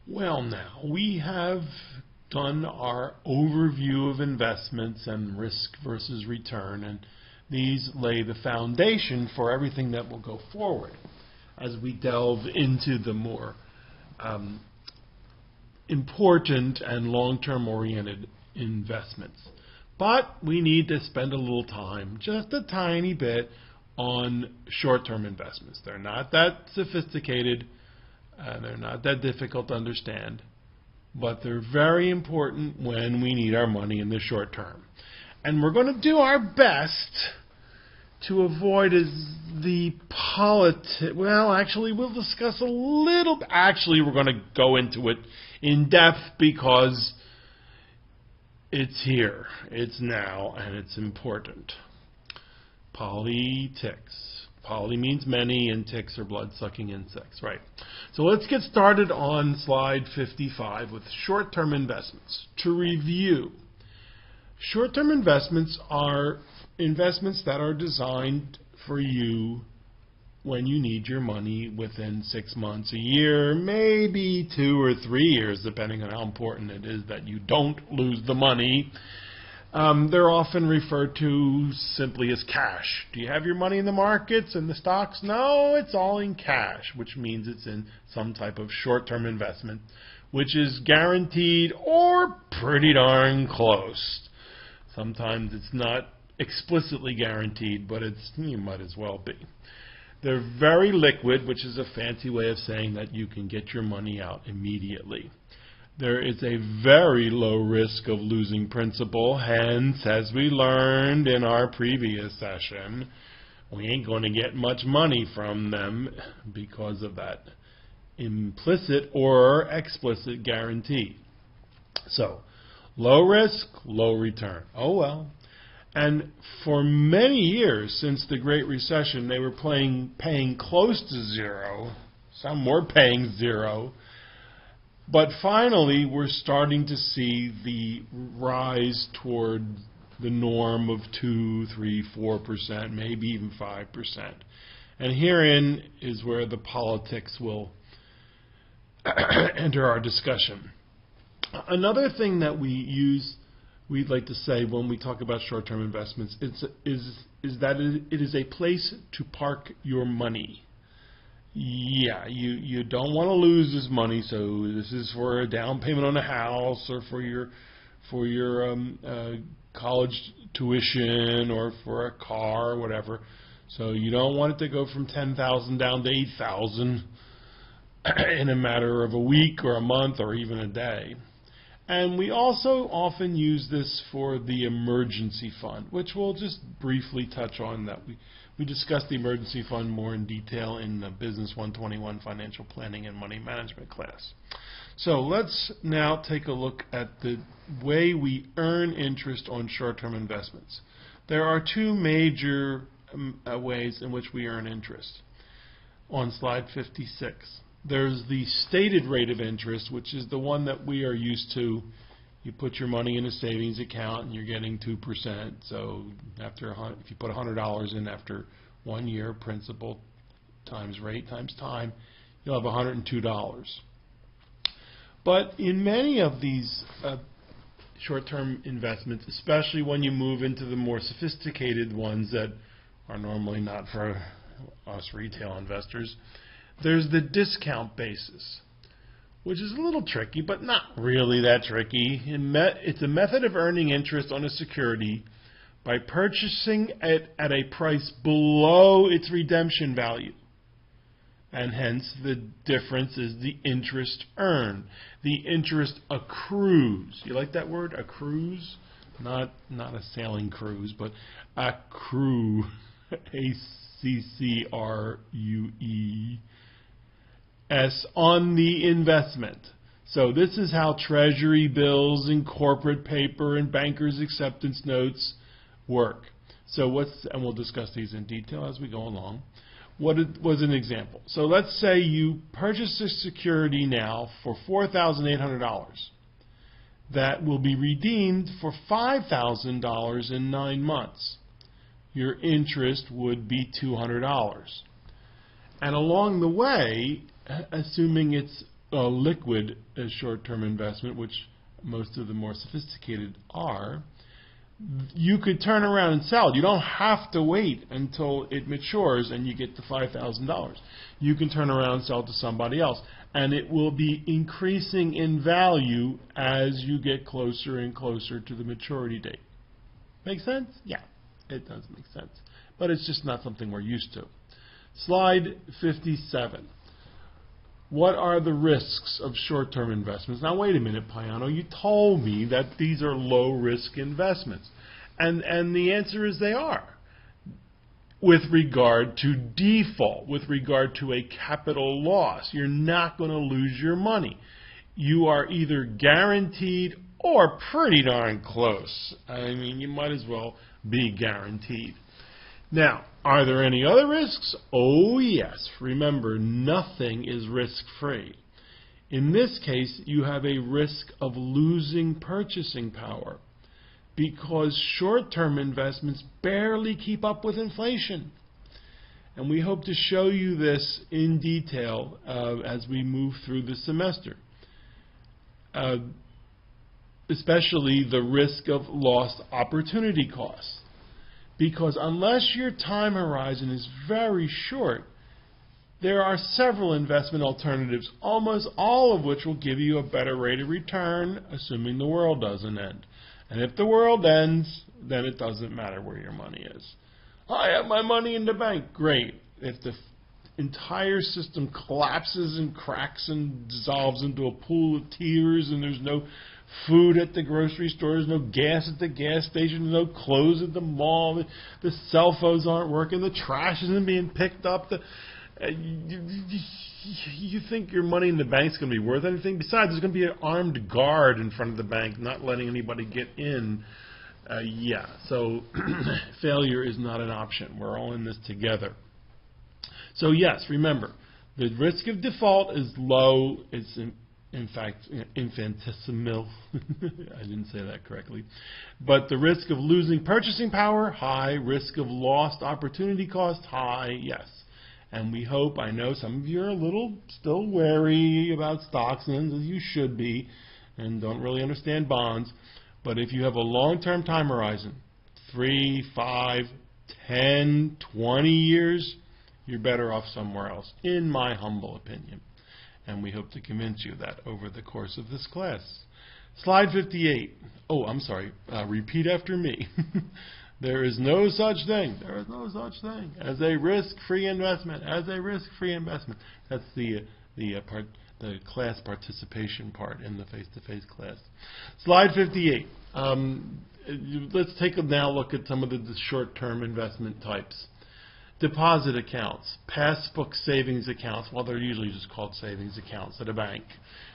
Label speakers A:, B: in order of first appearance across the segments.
A: Well, now, we have done our overview of investments and risk versus return, and these lay the foundation for everything that will go forward as we delve into the more important and long-term oriented investments. But we need to spend a little time, just a tiny bit, on short-term investments. They're not that sophisticated. They're not that difficult to understand, but they're very important when we need our money in the short term. And we're going to do our best to avoid well, actually, we'll discuss a little. Actually, we're going to go into it in depth because it's here, it's now, and it's important. Politics. Poly means many, and ticks are blood-sucking insects, right? So let's get started on slide 55 with short-term investments. To review, short-term investments are investments that are designed for you when you need your money within 6 months, a year, maybe 2 or 3 years, depending on how important it is that you don't lose the money. They're often referred to simply as cash. Do you have your money in the markets and the stocks? No, it's all in cash, which means it's in some type of short-term investment, which is guaranteed or pretty darn close. Sometimes it's not explicitly guaranteed, but it might as well be. They're very liquid, which is a fancy way of saying that you can get your money out immediately. There is a very low risk of losing principal, hence, as we learned in our previous session, we ain't going to get much money from them because of that implicit or explicit guarantee. So, low risk, low return. Oh well. And for many years since the Great Recession, they were paying close to zero. Some were paying zero. But finally, we're starting to see the rise toward the norm of 2, 3, 4%, maybe even 5%. And herein is where the politics will enter our discussion. Another thing that we'd like to say when we talk about short-term investments is that it is a place to park your money. Yeah, you don't want to lose this money, so this is for a down payment on a house or for your college tuition or for a car or whatever. So you don't want it to go from 10,000 down to 8,000 in a matter of a week or a month or even a day. And we also often use this for the emergency fund, which we'll just briefly touch on. That we discussed the emergency fund more in detail in the BUS123 financial planning and money management class. So let's now take a look at the way we earn interest on short-term investments. There are two major ways in which we earn interest. On slide 56. There's the stated rate of interest, which is the one that we are used to. You put your money in a savings account and you're getting 2%. So if you put $100 in after 1 year, principal times rate times time, you'll have $102. But in many of these short-term investments, especially when you move into the more sophisticated ones that are normally not for us retail investors, there's the discount basis, which is a little tricky, but not really that tricky. It's a method of earning interest on a security by purchasing it at a price below its redemption value. And hence, the difference is the interest earned. The interest accrues. You like that word, accrues? Not a sailing cruise, but accrue. A-C-C-R-U-E-S on the investment. So this is how treasury bills and corporate paper and bankers' acceptance notes work. So and we'll discuss these in detail as we go along. What was an example? So let's say you purchase a security now for $4,800 that will be redeemed for $5,000 in 9 months. Your interest would be $200. And along the way, assuming it's liquid short-term investment, which most of the more sophisticated are, you could turn around and sell it. You don't have to wait until it matures and you get the $5,000. You can turn around and sell it to somebody else, and it will be increasing in value as you get closer and closer to the maturity date. Make sense? Yeah, it does make sense. But it's just not something we're used to. Slide 57. What are the risks of short-term investments? Now, wait a minute, Payano. You told me that these are low-risk investments. And the answer is they are. With regard to default, with regard to a capital loss, you're not going to lose your money. You are either guaranteed or pretty darn close. I mean, you might as well be guaranteed. Now, are there any other risks? Oh, yes. Remember, nothing is risk-free. In this case, you have a risk of losing purchasing power because short-term investments barely keep up with inflation. And we hope to show you this in detail as we move through the semester, especially the risk of lost opportunity costs. Because unless your time horizon is very short, there are several investment alternatives, almost all of which will give you a better rate of return, assuming the world doesn't end. And if the world ends, then it doesn't matter where your money is. I have my money in the bank. Great. If the entire system collapses and cracks and dissolves into a pool of tears and there's no food at the grocery store, there's no gas at the gas station, there's no clothes at the mall, the cell phones aren't working, the trash isn't being picked up, you think your money in the bank's going to be worth anything? Besides, there's going to be an armed guard in front of the bank not letting anybody get in. So failure is not an option. We're all in this together. So yes, remember, the risk of default is low. It's in fact infinitesimal. I didn't say that correctly. But the risk of losing purchasing power, high. Risk of lost opportunity cost, high, yes. And we hope, I know some of you are a little still wary about stocks, and as you should be, and don't really understand bonds. But if you have a long-term time horizon, 3, 5, 10, 20 years, you're better off somewhere else, in my humble opinion. And we hope to convince you of that over the course of this class. Slide 58. Oh, I'm sorry. Repeat after me. There is no such thing. There is no such thing as a risk-free investment. As a risk-free investment. That's the class participation part in the face-to-face class. Slide 58. Let's take a now look at some of the short-term investment types. Deposit accounts, passbook savings accounts, well, they're usually just called savings accounts at a bank.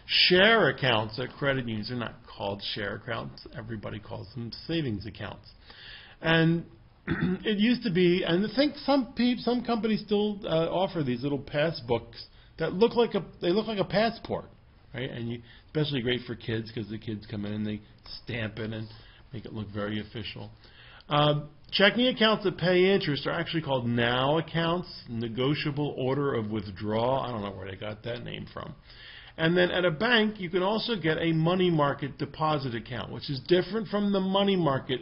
A: Share accounts at credit unions, they're not called share accounts. Everybody calls them savings accounts. And it used to be, and I think some companies still offer these little passbooks that look like a passport, right? And especially great for kids because the kids come in and they stamp it and make it look very official. Checking accounts that pay interest are actually called NOW accounts, negotiable order of withdrawal. I don't know where they got that name from. And then at a bank, you can also get a money market deposit account, which is different from the money market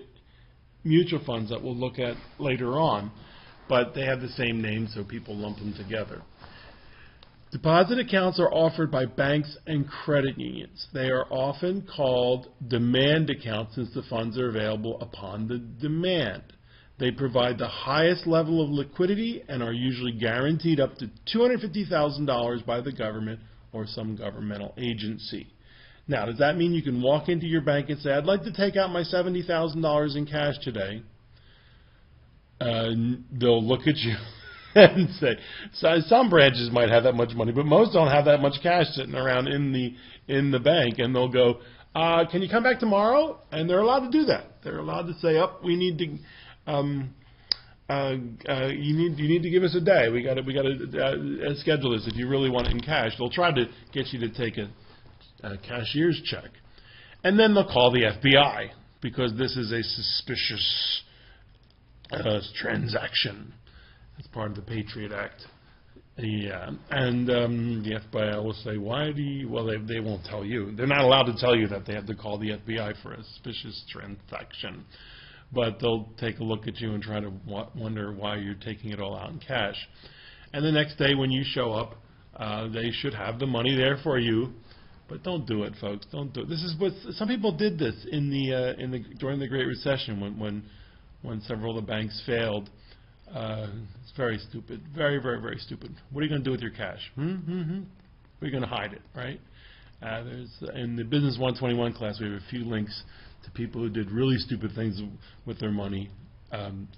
A: mutual funds that we'll look at later on, but they have the same name, so people lump them together. Deposit accounts are offered by banks and credit unions. They are often called demand accounts since the funds are available upon the demand. They provide the highest level of liquidity and are usually guaranteed up to $250,000 by the government or some governmental agency. Now, does that mean you can walk into your bank and say, I'd like to take out my $70,000 in cash today? They'll look at you and say, so some branches might have that much money, but most don't have that much cash sitting around in the bank, and they'll go, can you come back tomorrow? And they're allowed to do that. They're allowed to say, we need to you need to give us a day. We got to schedule this if you really want it in cash. They'll try to get you to take a cashier's check, and then they'll call the FBI because this is a suspicious transaction. It's part of the Patriot Act. Yeah, and the FBI will say, why do you, well, they won't tell you. They're not allowed to tell you that they have to call the FBI for a suspicious transaction. But they'll take a look at you and try to wonder why you're taking it all out in cash. And the next day when you show up, they should have the money there for you. But don't do it, folks. Don't do it. This is what some people did this during the Great Recession when several of the banks failed. It's very stupid. Very, very, very stupid. What are you going to do with your cash? Where are you going to hide it, right? In the BUS123 class, we have a few links to people who did really stupid things with their money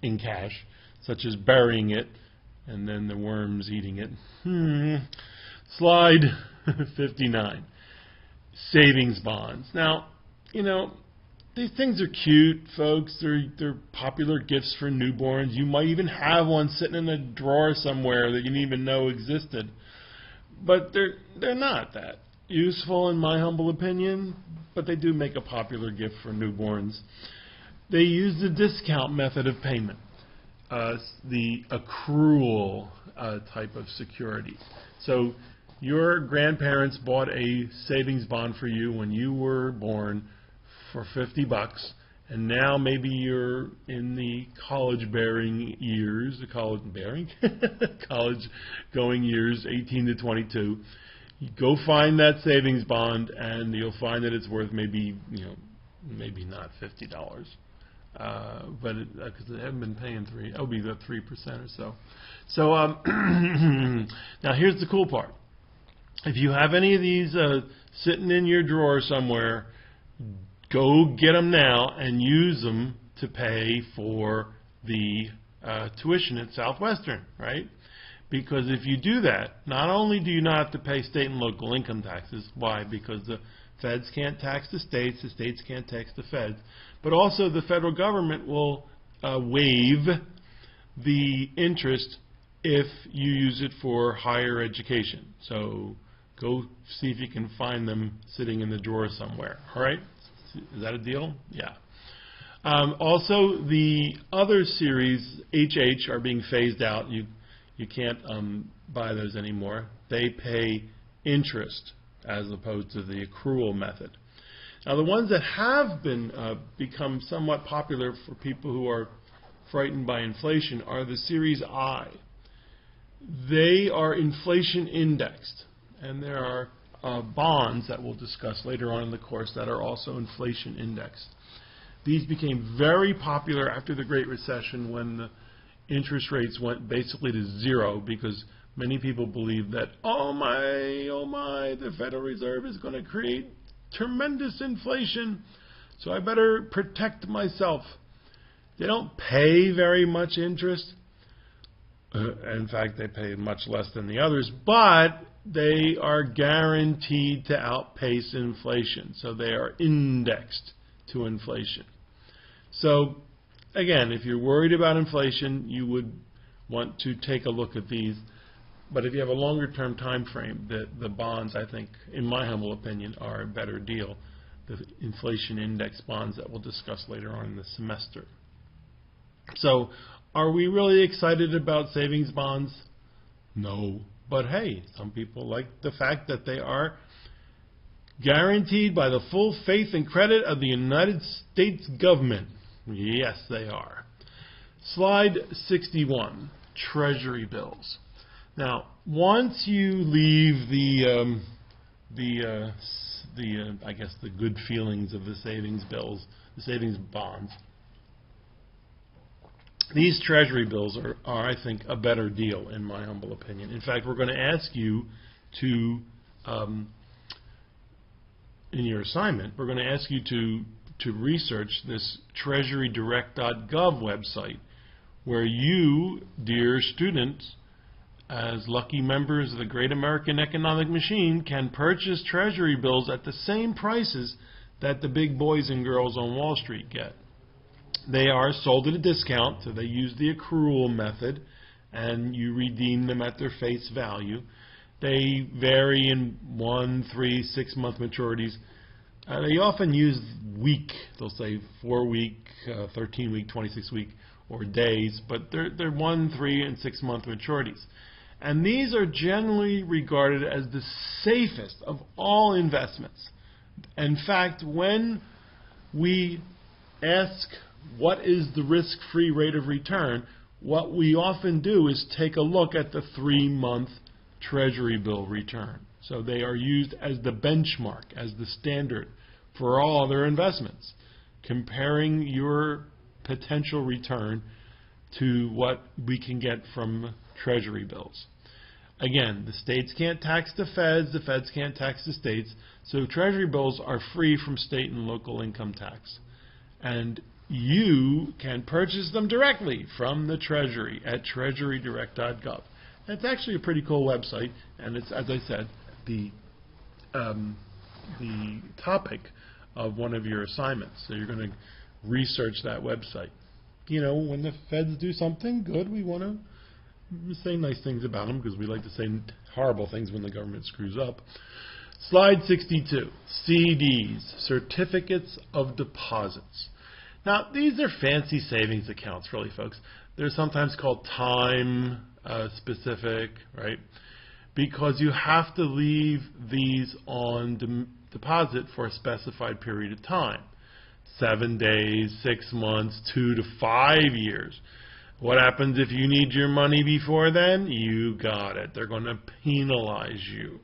A: in cash, such as burying it and then the worms eating it. Slide 59. Savings bonds. Now, you know, these things are cute, folks. They're popular gifts for newborns. You might even have one sitting in a drawer somewhere that you didn't even know existed. But they're not that useful, in my humble opinion, but they do make a popular gift for newborns. They use the discount method of payment, the accrual type of security. So your grandparents bought a savings bond for you when you were born for $50, and now maybe you're in the college-bearing years, college-going years, 18 to 22. You go find that savings bond, and you'll find that it's worth maybe not $50, but because they haven't been paying it'll be the 3% or so. So now here's the cool part. If you have any of these sitting in your drawer somewhere, go get them now and use them to pay for the tuition at Southwestern, right? Because if you do that, not only do you not have to pay state and local income taxes, why? Because the feds can't tax the states can't tax the feds, but also the federal government will waive the interest if you use it for higher education. So go see if you can find them sitting in the drawer somewhere, all right? Is that a deal? Yeah. Also, the other series, HH, are being phased out. You can't buy those anymore. They pay interest as opposed to the accrual method. Now, the ones that have been become somewhat popular for people who are frightened by inflation are the Series I. They are inflation indexed, and there are bonds that we'll discuss later on in the course that are also inflation indexed. These became very popular after the Great Recession when the interest rates went basically to zero, because many people believed that, oh my, the Federal Reserve is going to create tremendous inflation, so I better protect myself. They don't pay very much interest. In fact, they pay much less than the others, but they are guaranteed to outpace inflation. So they are indexed to inflation. So again, if you're worried about inflation, you would want to take a look at these. But if you have a longer term time frame, the bonds, I think, in my humble opinion, are a better deal. The inflation index bonds that we'll discuss later on in the semester. So are we really excited about savings bonds? No. But hey, some people like the fact that they are guaranteed by the full faith and credit of the United States government. Yes, they are. Slide 61, Treasury bills. Now, once you leave I guess the good feelings of the savings bills, the savings bonds, these Treasury bills are, I think, a better deal, in my humble opinion. In fact, we're going to ask you to, in your assignment, we're going to ask you to research this treasurydirect.gov website, where you, dear students, as lucky members of the great American economic machine, can purchase Treasury bills at the same prices that the big boys and girls on Wall Street get. They are sold at a discount, so they use the accrual method, and you redeem them at their face value. They vary in 1, 3, 6 month maturities. They often use week. They'll say 4 week, 13 week, 26 week, or days, but they're 1, 3, and 6 month maturities. And these are generally regarded as the safest of all investments. In fact, when we ask what is the risk-free rate of return, what we often do is take a look at the 3-month Treasury bill return. So they are used as the benchmark, as the standard for all other investments, comparing your potential return to what we can get from Treasury bills. Again, the states can't tax the feds can't tax the states, so Treasury bills are free from state and local income tax. And you can purchase them directly from the Treasury at treasurydirect.gov. It's actually a pretty cool website, and it's, as I said, the topic of one of your assignments. So you're going to research that website. You know, when the feds do something good, we want to say nice things about them because we like to say horrible things when the government screws up. Slide 62, CDs, Certificates of Deposits. Now, these are fancy savings accounts, really, folks. They're sometimes called time specific, right? Because you have to leave these on deposit for a specified period of time. 7 days, 6 months, 2 to 5 years. What happens if you need your money before then? You got it. They're going to penalize you.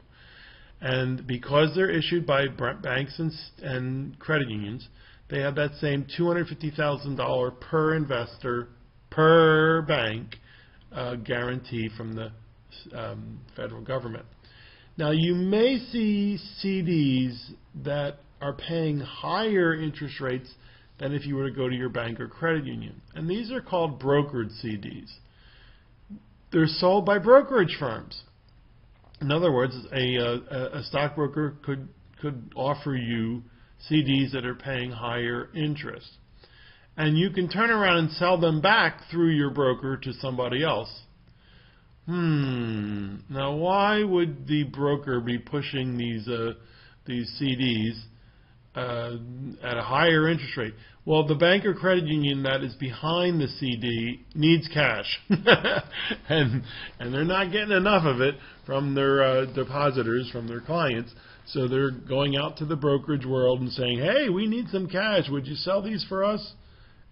A: And because they're issued by banks and credit unions, they have that same $250,000 per investor per bank guarantee from the federal government. Now, you may see CDs that are paying higher interest rates than if you were to go to your bank or credit union. And these are called brokered CDs. They're sold by brokerage firms. In other words, a stockbroker could offer you CDs that are paying higher interest. And you can turn around and sell them back through your broker to somebody else. Now, why would the broker be pushing these CDs at a higher interest rate? Well, the bank or credit union that is behind the CD needs cash, and they're not getting enough of it from their depositors, from their clients. So they're going out to the brokerage world and saying, "Hey, we need some cash. Would you sell these for us?"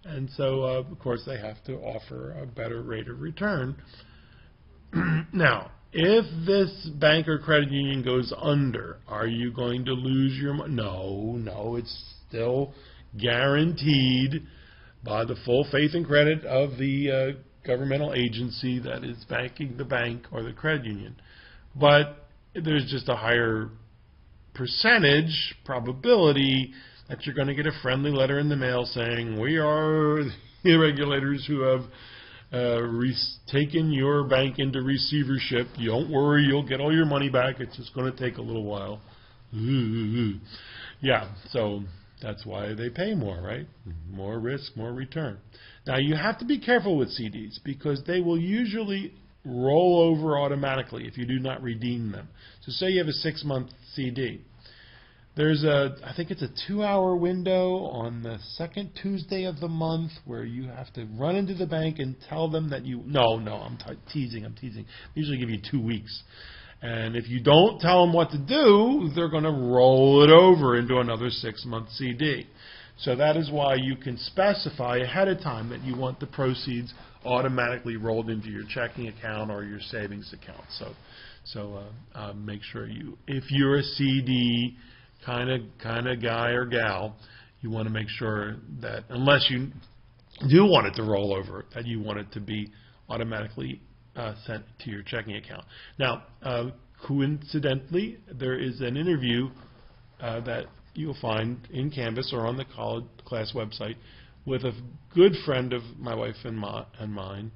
A: And so, of course, they have to offer a better rate of return. Now, if this bank or credit union goes under, are you going to lose your money? No, it's still guaranteed by the full faith and credit of the governmental agency that is banking the bank or the credit union. But there's just a higher percentage probability that you're going to get a friendly letter in the mail saying, "We are the regulators who have taken your bank into receivership. Don't worry, you'll get all your money back. It's just going to take a little while." Yeah, so that's why they pay more, right? More risk, more return. Now, you have to be careful with CDs because they will usually roll over automatically if you do not redeem them. So say you have a 6-month CD. There's I think it's a 2-hour window on the second Tuesday of the month where you have to run into the bank and tell them that you, I'm teasing. They usually give you 2 weeks. And if you don't tell them what to do, they're going to roll it over into another 6-month CD. So that is why you can specify ahead of time that you want the proceeds automatically rolled into your checking account or your savings account. So make sure if you're a CD kind of guy or gal, you want to make sure that unless you do want it to roll over, that you want it to be automatically sent to your checking account. Now, coincidentally, there is an interview that you'll find in Canvas or on the college class website with a good friend of my wife and mine,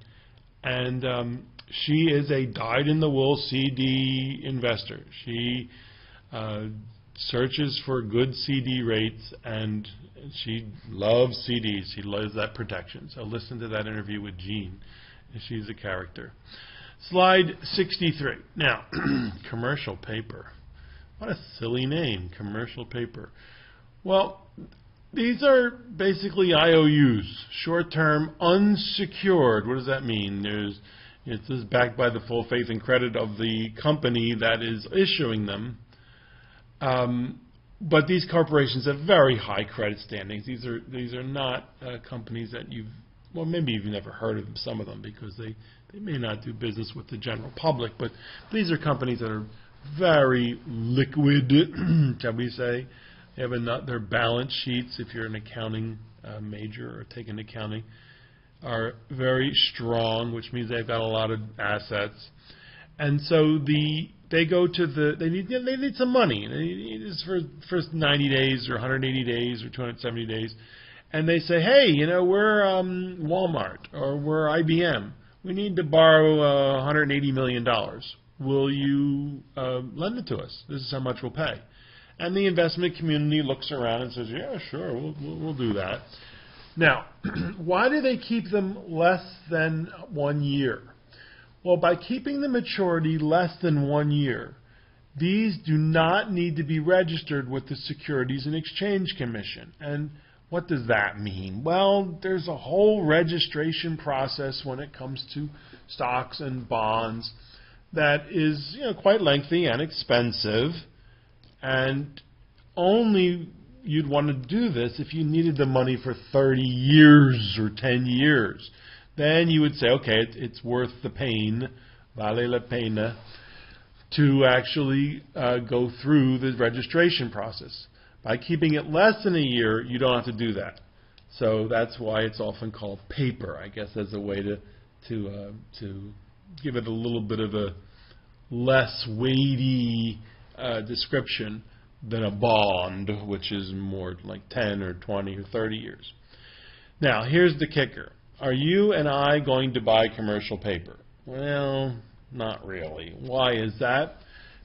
A: and she is a dyed-in-the-wool CD investor. She searches for good CD rates, and she loves CDs. She loves that protection. So listen to that interview with Jean. She's a character. Slide 63. Now, commercial paper. What a silly name, commercial paper. Well, these are basically IOUs, short-term unsecured. What does that mean? It is backed by the full faith and credit of the company that is issuing them. But these corporations have very high credit standings. These are not companies that maybe you've never heard of some of them because they may not do business with the general public. But these are companies that are very liquid, shall we say. They have their balance sheets, if you're an accounting major or taking accounting, are very strong, which means they've got a lot of assets. And so they go to they need some money. They need this for first 90 days or 180 days or 270 days. And they say, hey, we're Walmart or we're IBM. We need to borrow $180 million. Will you lend it to us? This is how much we'll pay. And the investment community looks around and says, yeah, sure, we'll do that. Now, why do they keep them less than 1 year? Well, by keeping the maturity less than 1 year, these do not need to be registered with the Securities and Exchange Commission. And what does that mean? Well, there's a whole registration process when it comes to stocks and bonds that is quite lengthy and expensive. And only you'd want to do this if you needed the money for 30 years or 10 years. Then you would say, okay, it's worth the pain, vale la pena, to actually go through the registration process. By keeping it less than a year, you don't have to do that. So that's why it's often called paper, I guess, as a way to give it a little bit of a less weighty description than a bond, which is more like 10 or 20 or 30 years. Now, here's the kicker. Are you and I going to buy commercial paper? Well, not really. Why is that?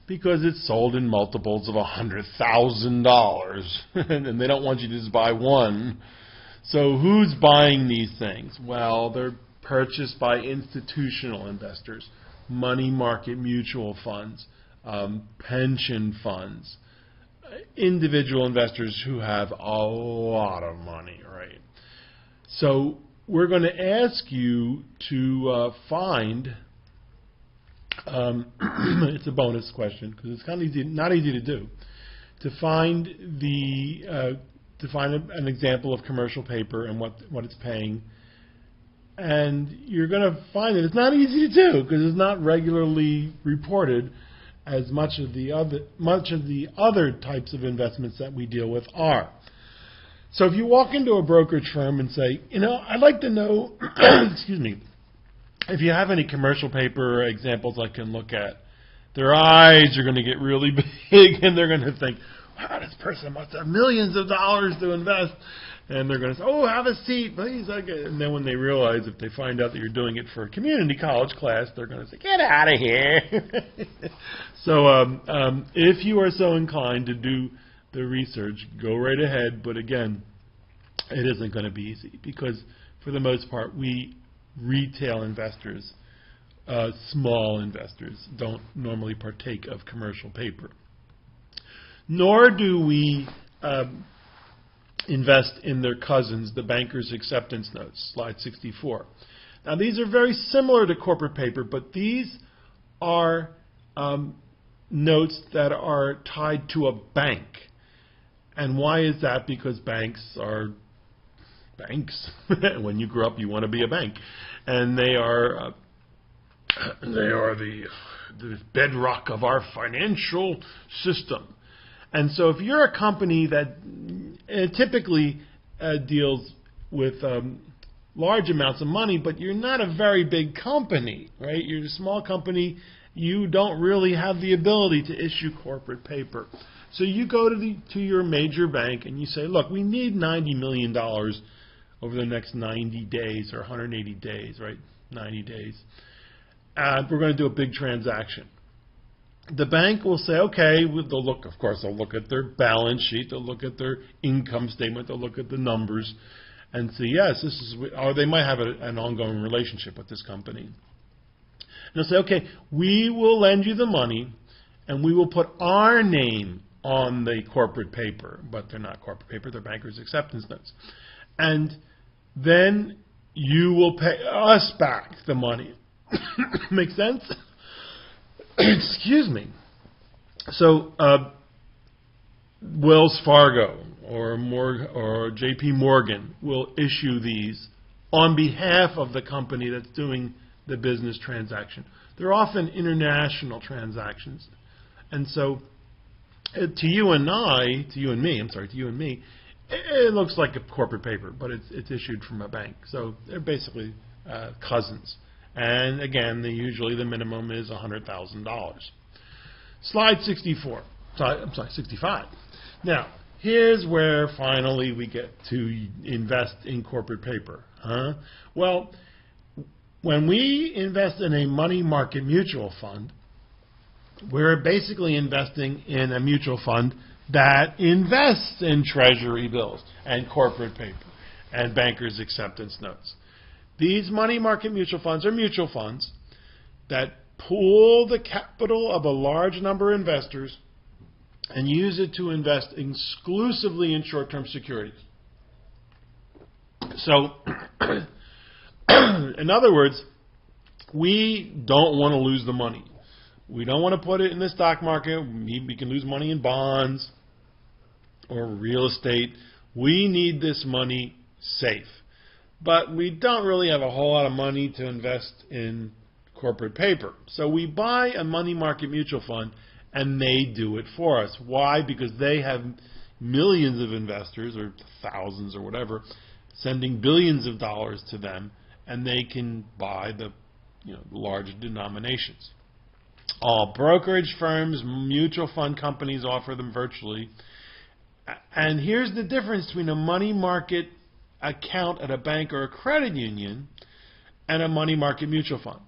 A: Because it's sold in multiples of $100,000, and they don't want you to just buy one. So who's buying these things? Well, they're purchased by institutional investors, money market mutual funds, pension funds, individual investors who have a lot of money, right? So we're going to ask you to find, it's a bonus question because it's kind of not easy to do, to find an example of commercial paper and what it's paying. And you're going to find that it's not easy to do because it's not regularly reported as much of the other types of investments that we deal with are. So if you walk into a brokerage firm and say, I'd like to know, excuse me, if you have any commercial paper examples I can look at, their eyes are going to get really big and they're going to think, wow, this person must have millions of dollars to invest. And they're going to say, oh, have a seat, please. And then when they realize, if they find out that you're doing it for a community college class, they're going to say, get out of here. So if you are so inclined to do the research, go right ahead. But again, it isn't going to be easy because for the most part, we retail investors, small investors, don't normally partake of commercial paper. Nor do we invest in their cousins, the banker's acceptance notes, slide 64. Now, these are very similar to corporate paper, but these are notes that are tied to a bank. And why is that? Because banks are banks. When you grow up, you want to be a bank. And they are the bedrock of our financial system. And so if you're a company that typically deals with large amounts of money, but you're not a very big company, right? You're a small company. You don't really have the ability to issue corporate paper. So you go to your major bank and you say, look, we need $90 million over the next 90 days or 180 days, right? 90 days. We're going to do a big transaction. The bank will say, okay, they'll look at their balance sheet, they'll look at their income statement, they'll look at the numbers and see, yes, this is, or they might have an ongoing relationship with this company. And they'll say, okay, we will lend you the money and we will put our name on the corporate paper, but they're not corporate paper, they're bankers' acceptance notes. And then you will pay us back the money. Make sense? Excuse me. So, Wells Fargo or J.P. Morgan will issue these on behalf of the company that's doing the business transaction. They're often international transactions. And so, to you and me, it looks like a corporate paper, but it's issued from a bank. So they're basically cousins. And again, usually the minimum is $100,000. Slide 64. I'm sorry, 65. Now, here's where finally we get to invest in corporate paper. Well, when we invest in a money market mutual fund, we're basically investing in a mutual fund that invests in treasury bills and corporate paper and bankers' acceptance notes. These money market mutual funds are mutual funds that pool the capital of a large number of investors and use it to invest exclusively in short-term securities. So, in other words, we don't want to lose the money. We don't want to put it in the stock market. We can lose money in bonds or real estate. We need this money safe. But we don't really have a whole lot of money to invest in corporate paper. So we buy a money market mutual fund and they do it for us. Why? Because they have millions of investors, or thousands or whatever, sending billions of dollars to them, and they can buy the large denominations. All brokerage firms, mutual fund companies offer them virtually. And here's the difference between a money market account at a bank or a credit union and a money market mutual fund.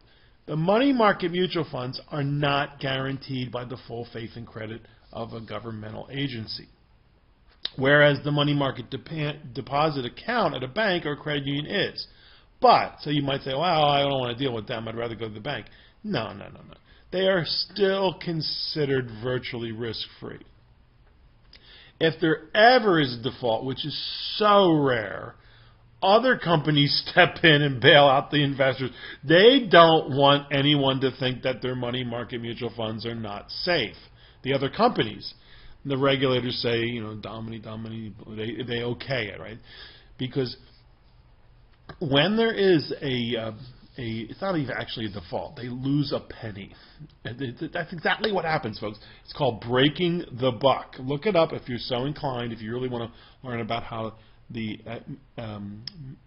A: The money market mutual funds are not guaranteed by the full faith and credit of a governmental agency, whereas the money market deposit account at a bank or a credit union is. But, so you might say, well, I don't want to deal with them, I'd rather go to the bank. No. They are still considered virtually risk-free. If there ever is a default, which is so rare, other companies step in and bail out the investors. They don't want anyone to think that their money market mutual funds are not safe. The other companies, the regulators say, Domini, they okay it, right? Because when there is it's not even actually a default. They lose a penny. That's exactly what happens, folks. It's called breaking the buck. Look it up if you're so inclined, if you really want to learn about how the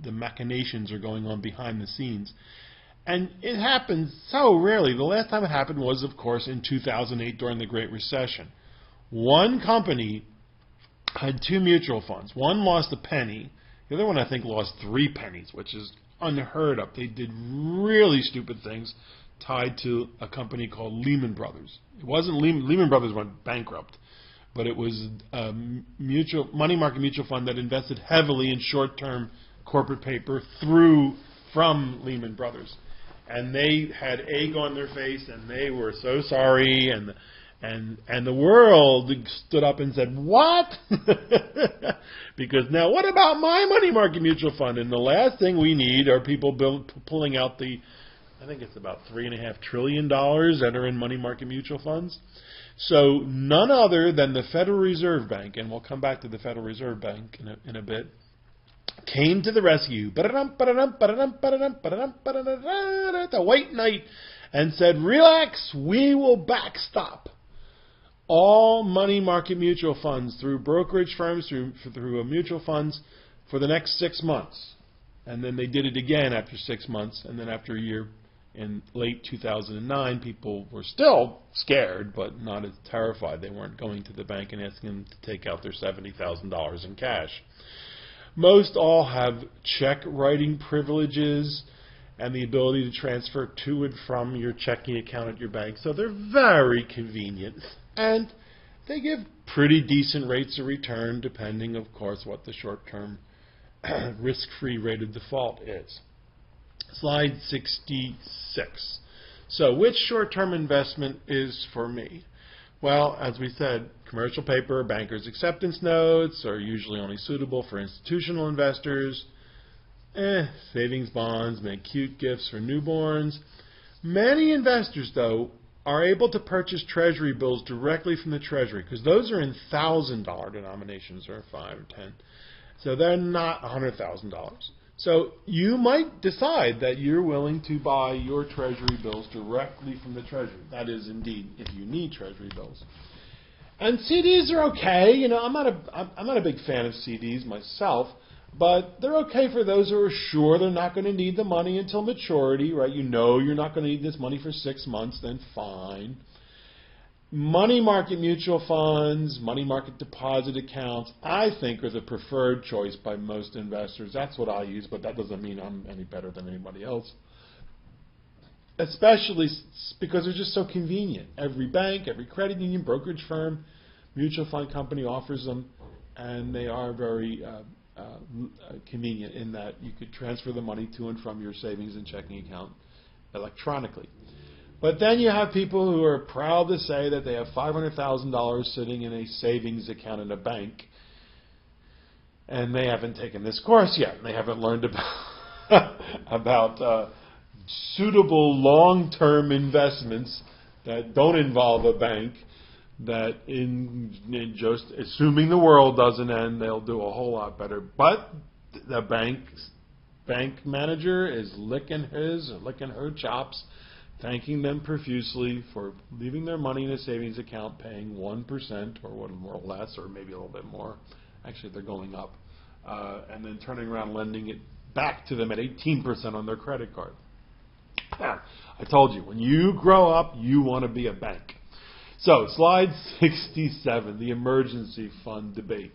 A: machinations are going on behind the scenes. And it happens so rarely. The last time it happened was, of course, in 2008 during the Great Recession. One company had two mutual funds. One lost a penny. The other one, I think, lost 3 pennies, which is unheard of. They did really stupid things tied to a company called Lehman Brothers. It wasn't Lehman Brothers went bankrupt, but it was a money market mutual fund that invested heavily in short-term corporate paper from Lehman Brothers. And they had egg on their face, and they were so sorry, and the world stood up and said, what? Because now what about my money market mutual fund? And the last thing we need are people pulling out I think it's about $3.5 trillion that are in money market mutual funds. So none other than the Federal Reserve Bank, and we'll come back to the Federal Reserve Bank in a bit, came to the rescue. The white knight, and said, relax, we will backstop all money market mutual funds through brokerage firms, through mutual funds for the next 6 months. And then they did it again after 6 months, and then after a year, in late 2009, people were still scared, but not as terrified. They weren't going to the bank and asking them to take out their $70,000 in cash. Most all have check writing privileges and the ability to transfer to and from your checking account at your bank. So they're very convenient. And they give pretty decent rates of return, depending, of course, what the short-term risk-free rate of default is. Slide 66. So which short-term investment is for me? Well, as we said, commercial paper, bankers' acceptance notes are usually only suitable for institutional investors. Savings bonds make cute gifts for newborns. Many investors, though, are able to purchase Treasury bills directly from the Treasury because those are in $1,000 denominations or 5 or 10. So they're not $100,000. So you might decide that you're willing to buy your Treasury bills directly from the Treasury. That is, indeed, if you need Treasury bills. And CDs are okay. You know, I'm not a big fan of CDs myself, but they're okay for those who are sure they're not going to need the money until maturity, right? You know you're not going to need this money for 6 months, then fine. Money market mutual funds, money market deposit accounts, I think are the preferred choice by most investors. That's what I use, but that doesn't mean I'm any better than anybody else. Especially because they're just so convenient. Every bank, every credit union, brokerage firm, mutual fund company offers them, and they are very convenient in that you could transfer the money to and from your savings and checking account electronically. But then you have people who are proud to say that they have $500,000 sitting in a savings account in a bank, and they haven't taken this course yet. They haven't learned about suitable long-term investments that don't involve a bank, that in just assuming the world doesn't end, they'll do a whole lot better. But the bank manager is licking his or licking her chops, thanking them profusely for leaving their money in a savings account, paying 1% or what, more or less, or maybe a little bit more. Actually, they're going up. And then turning around lending it back to them at 18% on their credit card. I told you, when you grow up, you want to be a bank. So, slide 67, the emergency fund debate.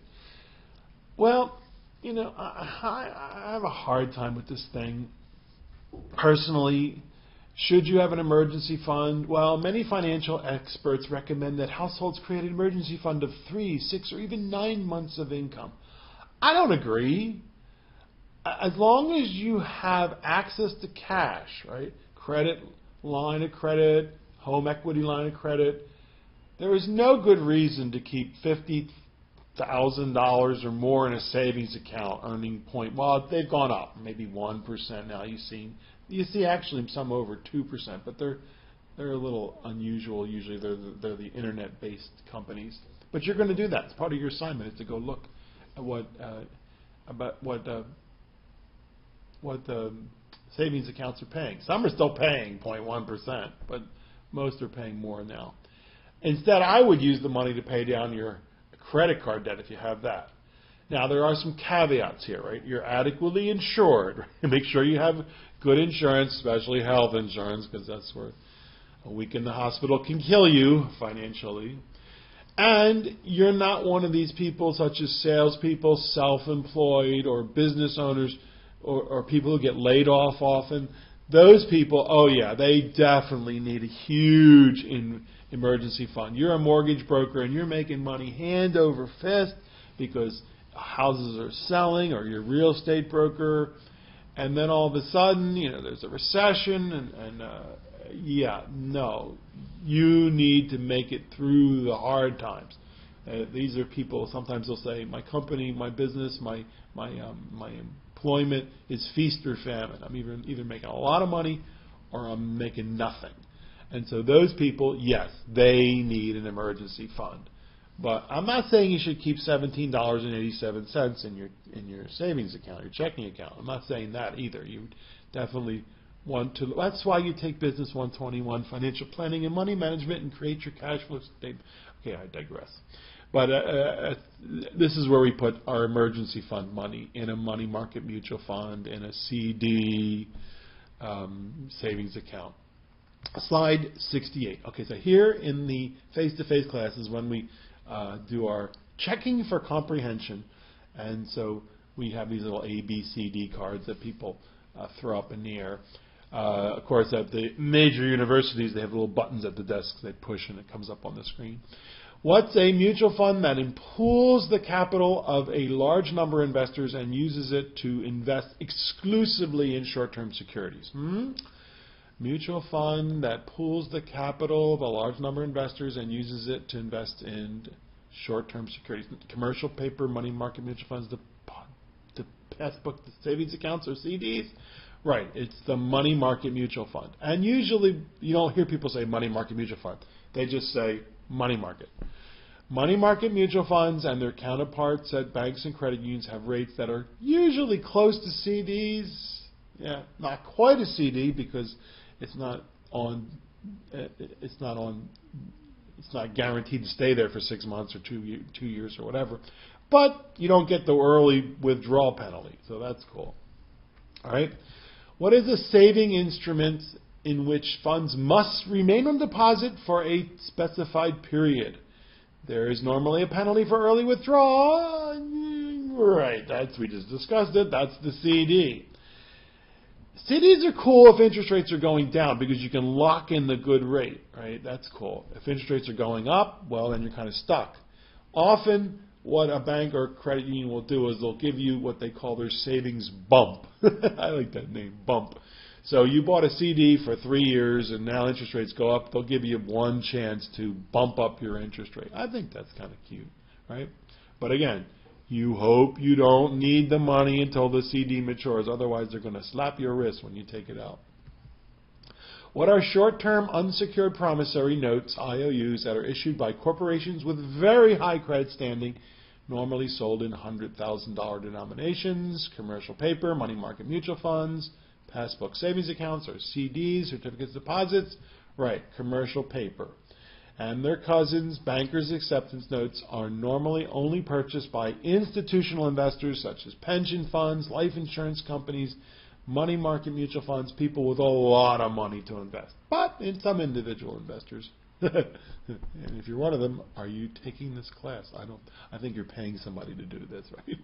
A: Well, you know, I have a hard time with this thing. Personally, should you have an emergency fund? Well, many financial experts recommend that households create an emergency fund of 3, 6, or even 9 months of income. I don't agree. As long as you have access to cash, right? Credit, line of credit, home equity line of credit, there is no good reason to keep $50,000 or more in a savings account earning point. Well, they've gone up, maybe 1% now. You see actually some over 2%, but they're a little unusual. Usually they're the internet-based companies. But you're going to do that. It's part of your assignment is to go look at what savings accounts are paying. Some are still paying 0.1%, but most are paying more now. Instead, I would use the money to pay down your credit card debt if you have that. Now, there are some caveats here, right? You're adequately insured. Make sure you have good insurance, especially health insurance, because that's where a week in the hospital can kill you financially. And you're not one of these people such as salespeople, self-employed, or business owners, or people who get laid off often. Those people, oh yeah, they definitely need a huge emergency fund. You're a mortgage broker and you're making money hand over fist because houses are selling, or you're a real estate broker, and then all of a sudden, you know, there's a recession, no, you need to make it through the hard times. These are people. Sometimes they'll say, "My company, my business, my employment is feast or famine. I'm either making a lot of money or I'm making nothing." And so those people, yes, they need an emergency fund. But I'm not saying you should keep $17.87 in your savings account, your checking account. I'm not saying that either. You definitely want to. That's why you take Business 121, financial planning and money management, and create your cash flow statement. Okay, I digress. But this is where we put our emergency fund money, in a money market mutual fund, in a CD, savings account. Slide 68. Okay, so here in the face-to-face classes, when we do our checking for comprehension, and so we have these little A, B, C, D cards that people throw up in the air. Of course, at the major universities, they have little buttons at the desks they push, and it comes up on the screen. What's a mutual fund that pools the capital of a large number of investors and uses it to invest exclusively in short-term securities? Mutual fund that pools the capital of a large number of investors and uses it to invest in short-term securities. Commercial paper, money market mutual funds, the passbook, the savings accounts, or CDs, Right. It's the money market mutual fund. And usually you don't hear people say money market mutual fund. They just say money market. Money market mutual funds and their counterparts at banks and credit unions have rates that are usually close to CDs. Yeah, not quite a CD because it's not guaranteed to stay there for 6 months or 2 years or whatever. But you don't get the early withdrawal penalty, so that's cool. All right. What is a saving instrument in which funds must remain on deposit for a specified period? There is normally a penalty for early withdrawal. Right, we just discussed it. That's the CD. CDs are cool if interest rates are going down because you can lock in the good rate, right? That's cool. If interest rates are going up, well, then you're kind of stuck. Often, what a bank or credit union will do is they'll give you what they call their savings bump. I like that name, bump. So you bought a CD for 3 years and now interest rates go up. They'll give you one chance to bump up your interest rate. I think that's kind of cute, right? But again, you hope you don't need the money until the CD matures. Otherwise, they're going to slap your wrist when you take it out. What are short-term unsecured promissory notes, IOUs, that are issued by corporations with very high credit standing, normally sold in $100,000 denominations, commercial paper, money market mutual funds, passbook savings accounts, or CDs, certificates of deposits? Right, commercial paper. And their cousins, bankers' acceptance notes, are normally only purchased by institutional investors such as pension funds, life insurance companies, money market mutual funds, people with a lot of money to invest. But in some individual investors. And if you're one of them, are you taking this class? I think you're paying somebody to do this, right?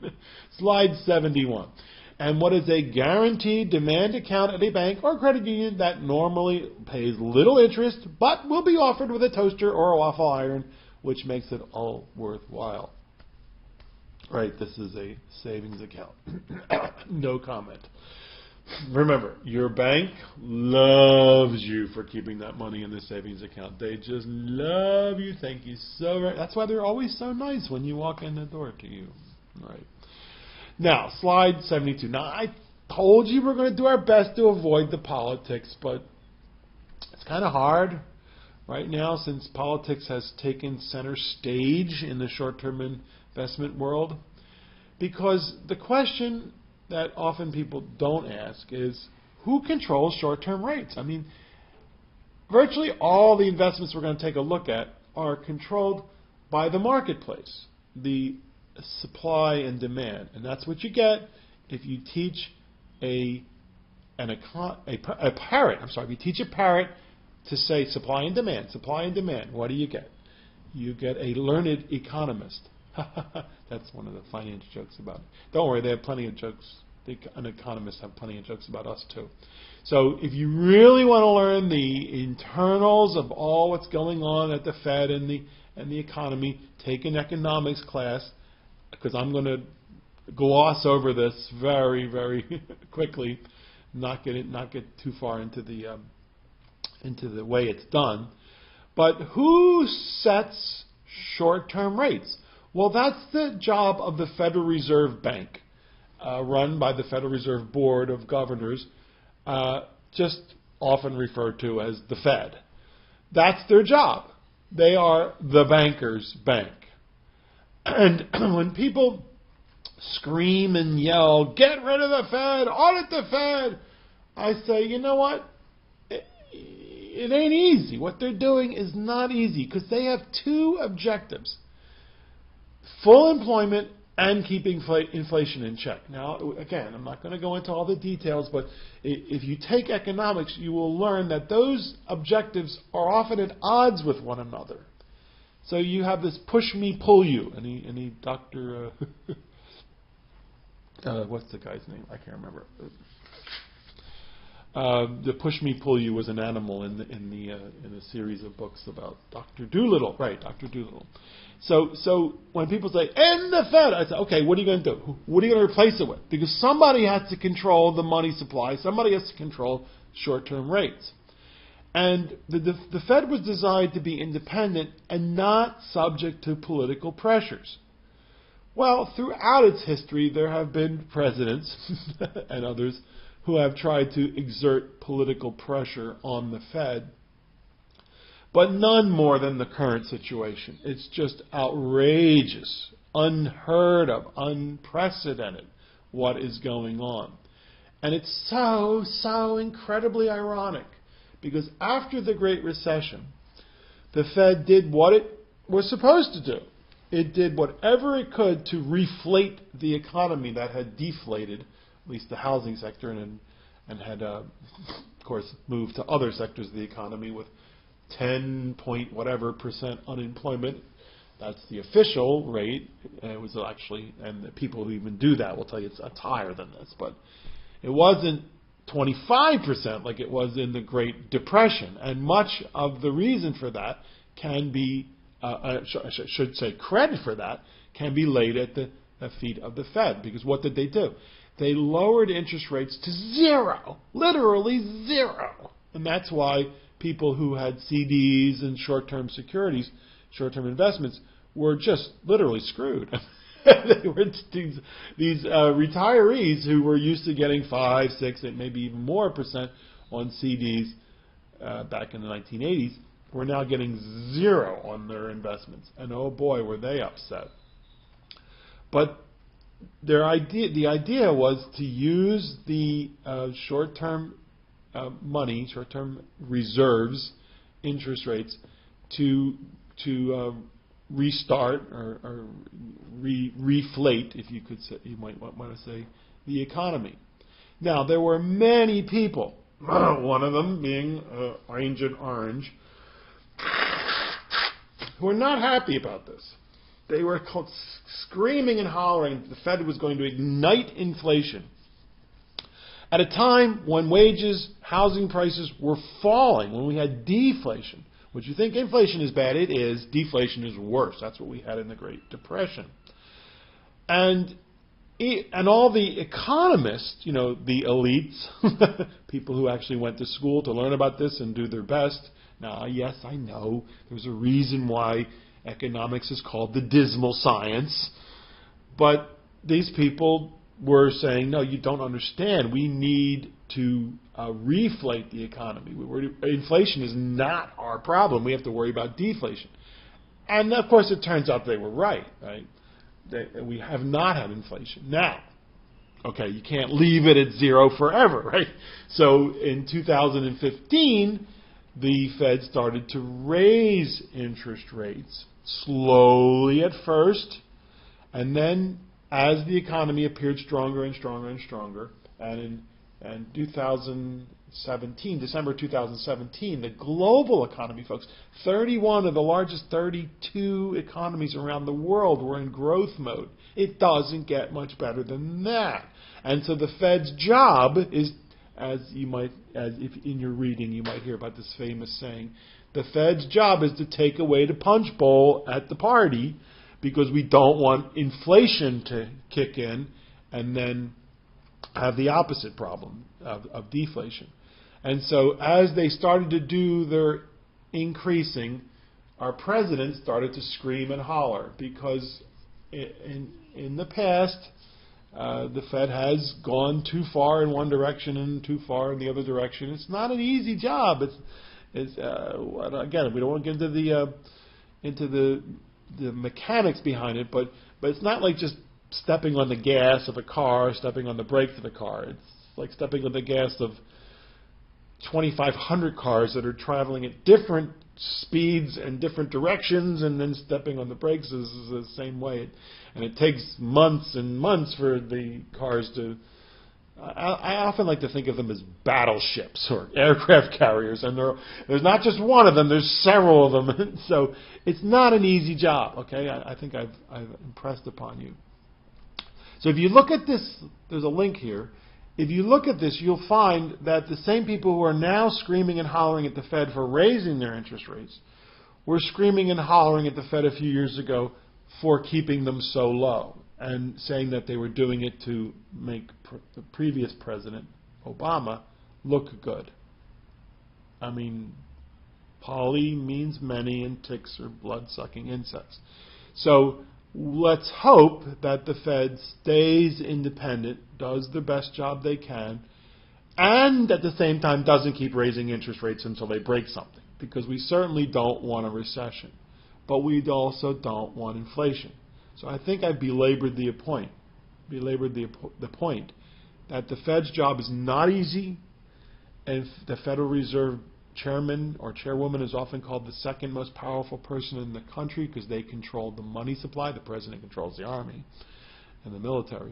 A: Slide 71. And what is a guaranteed demand account at a bank or credit union that normally pays little interest but will be offered with a toaster or a waffle iron, which makes it all worthwhile? Right, this is a savings account. No comment. Remember, your bank loves you for keeping that money in the savings account. They just love you. Thank you so very much. That's why they're always so nice when you walk in the door to you. All right. Now, slide 72. Now, I told you we're going to do our best to avoid the politics, but it's kind of hard right now since politics has taken center stage in the short-term investment world. Because the question that often people don't ask is, who controls short-term rates? I mean, virtually all the investments we're going to take a look at are controlled by the marketplace, the supply and demand. And that's what you get if you teach a parrot. If you teach a parrot to say supply and demand, what do you get? You get a learned economist. That's one of the finance jokes about it. Don't worry, they have plenty of jokes. An economist have plenty of jokes about us too. So if you really want to learn the internals of all what's going on at the Fed and the economy, take an economics class, because I'm going to gloss over this very, very quickly, not get too far into the way it's done. But who sets short-term rates? Well, that's the job of the Federal Reserve Bank, run by the Federal Reserve Board of Governors, just often referred to as the Fed. That's their job. They are the banker's bank. And when people scream and yell, get rid of the Fed, audit the Fed, I say, you know what? It ain't easy. What they're doing is not easy because they have two objectives: full employment and keeping inflation in check. Now, again, I'm not going to go into all the details, but if you take economics, you will learn that those objectives are often at odds with one another. So you have this push me, pull you. Any Dr. What's the guy's name? I can't remember. The push me, pull you was an animal in the series of books about Dr. Doolittle. Right, Dr. Doolittle. So when people say, end the Fed, I say, okay, what are you going to do? What are you going to replace it with? Because somebody has to control the money supply. Somebody has to control short-term rates. And the Fed was designed to be independent and not subject to political pressures. Well, throughout its history, there have been presidents and others who have tried to exert political pressure on the Fed, but none more than the current situation. It's just outrageous, unheard of, unprecedented what is going on. And it's so incredibly ironic, because after the Great Recession, the Fed did what it was supposed to do. It did whatever it could to reflate the economy that had deflated, at least the housing sector, and had, of course, moved to other sectors of the economy with 10 point whatever percent unemployment. That's the official rate. It was actually, and the people who even do that will tell you it's higher than this, but it wasn't 25% like it was in the Great Depression. And much of the reason for that can be, I should say credit for that, can be laid at the feet of the Fed. Because what did they do? They lowered interest rates to zero, literally zero. And that's why people who had CDs and short-term securities, short-term investments, were just literally screwed. They were these retirees who were used to getting 5, 6, and maybe even more percent on CDs back in the 1980s, were now getting zero on their investments. And oh boy, were they upset. But the idea was to use the short-term money, short-term reserves, interest rates, to restart or reflate, if you could say, you might want to say, the economy. Now, there were many people, one of them being Agent Orange, who were not happy about this. They were screaming and hollering that the Fed was going to ignite inflation at a time when wages, housing prices were falling, when we had deflation. Would you think inflation is bad? It is. Deflation is worse. That's what we had in the Great Depression. And all the economists, the elites, people who actually went to school to learn about this and do their best. Now, yes, I know there's a reason why economics is called the dismal science. But these people were saying, no, you don't understand. We need to reflate the economy. Inflation is not our problem. We have to worry about deflation. And, of course, it turns out they were right? We have not had inflation. Now, okay, you can't leave it at zero forever, right? So in 2015, the Fed started to raise interest rates slowly at first, and then as the economy appeared stronger and stronger and stronger, and in 2017, December 2017, the global economy, folks, 31 of the largest 32 economies around the world were in growth mode. It doesn't get much better than that. And so the Fed's job is, if in your reading you might hear about this famous saying, the Fed's job is to take away the punch bowl at the party, because we don't want inflation to kick in and then have the opposite problem of deflation. And so as they started to do their increasing, our president started to scream and holler, because in the past, the Fed has gone too far in one direction and too far in the other direction. It's not an easy job. Again, we don't want to get into the mechanics behind it, but it's not like just stepping on the gas of a car, stepping on the brakes of a car. It's like stepping on the gas of 2,500 cars that are traveling at different speeds and different directions, and then stepping on the brakes is the same way. And it takes months and months for the cars to... I often like to think of them as battleships or aircraft carriers, and there's not just one of them, there's several of them. So it's not an easy job, okay? I think I've impressed upon you. So if you look at this, there's a link here. If you look at this, you'll find that the same people who are now screaming and hollering at the Fed for raising their interest rates were screaming and hollering at the Fed a few years ago for keeping them so low, and saying that they were doing it to make the previous president, Obama, look good. I mean, poly means many, and ticks are blood-sucking insects. So let's hope that the Fed stays independent, does the best job they can, and at the same time doesn't keep raising interest rates until they break something, because we certainly don't want a recession, but we also don't want inflation. So I think I belabored the point that the Fed's job is not easy, and the Federal Reserve chairman or chairwoman is often called the second most powerful person in the country because they control the money supply. The president controls the army and the military.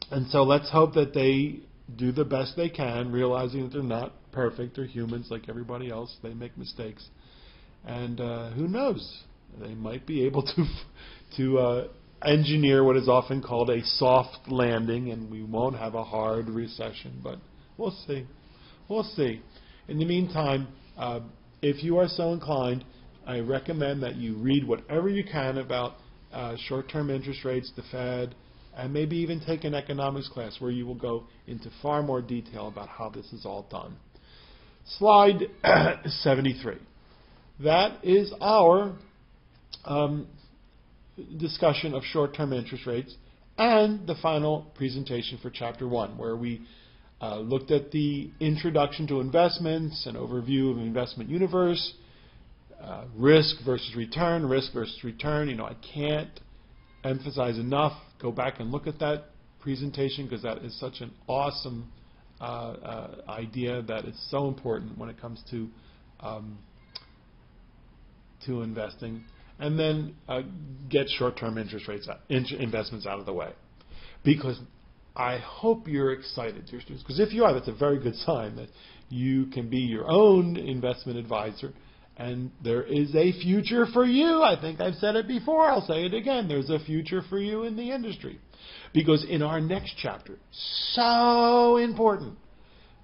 A: And so let's hope that they do the best they can, realizing that they're not perfect. They're humans like everybody else. They make mistakes. And who knows? They might be able to engineer what is often called a soft landing, and we won't have a hard recession. But we'll see. We'll see. In the meantime, if you are so inclined, I recommend that you read whatever you can about short-term interest rates, the Fed, and maybe even take an economics class where you will go into far more detail about how this is all done. Slide 73. That is our discussion of short-term interest rates and the final presentation for Chapter 1, where we looked at the introduction to investments, an overview of the investment universe, risk versus return. I can't emphasize enough. Go back and look at that presentation because that is such an awesome idea that is so important when it comes to investing. And then get short-term interest rates, investments out of the way, because I hope you're excited, dear students, because if you are, that's a very good sign that you can be your own investment advisor, and there is a future for you. I think I've said it before. I'll say it again. There's a future for you in the industry, because in our next chapter, so important,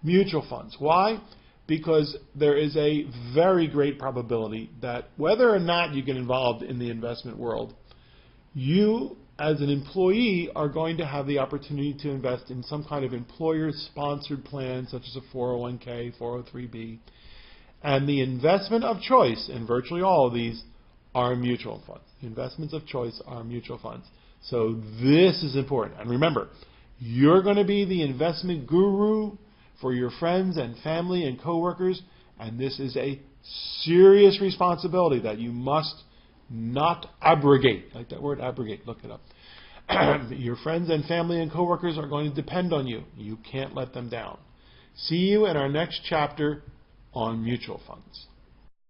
A: mutual funds. Why? Because there is a very great probability that whether or not you get involved in the investment world, you as an employee are going to have the opportunity to invest in some kind of employer-sponsored plan, such as a 401k, 403b. And the investment of choice in virtually all of these are mutual funds. The investments of choice are mutual funds. So this is important. And remember, you're going to be the investment guru for your friends and family and coworkers, and this is a serious responsibility that you must not abrogate. Like that word, abrogate, look it up. Your friends and family and coworkers are going to depend on you. You can't let them down. See you in our next chapter on mutual funds.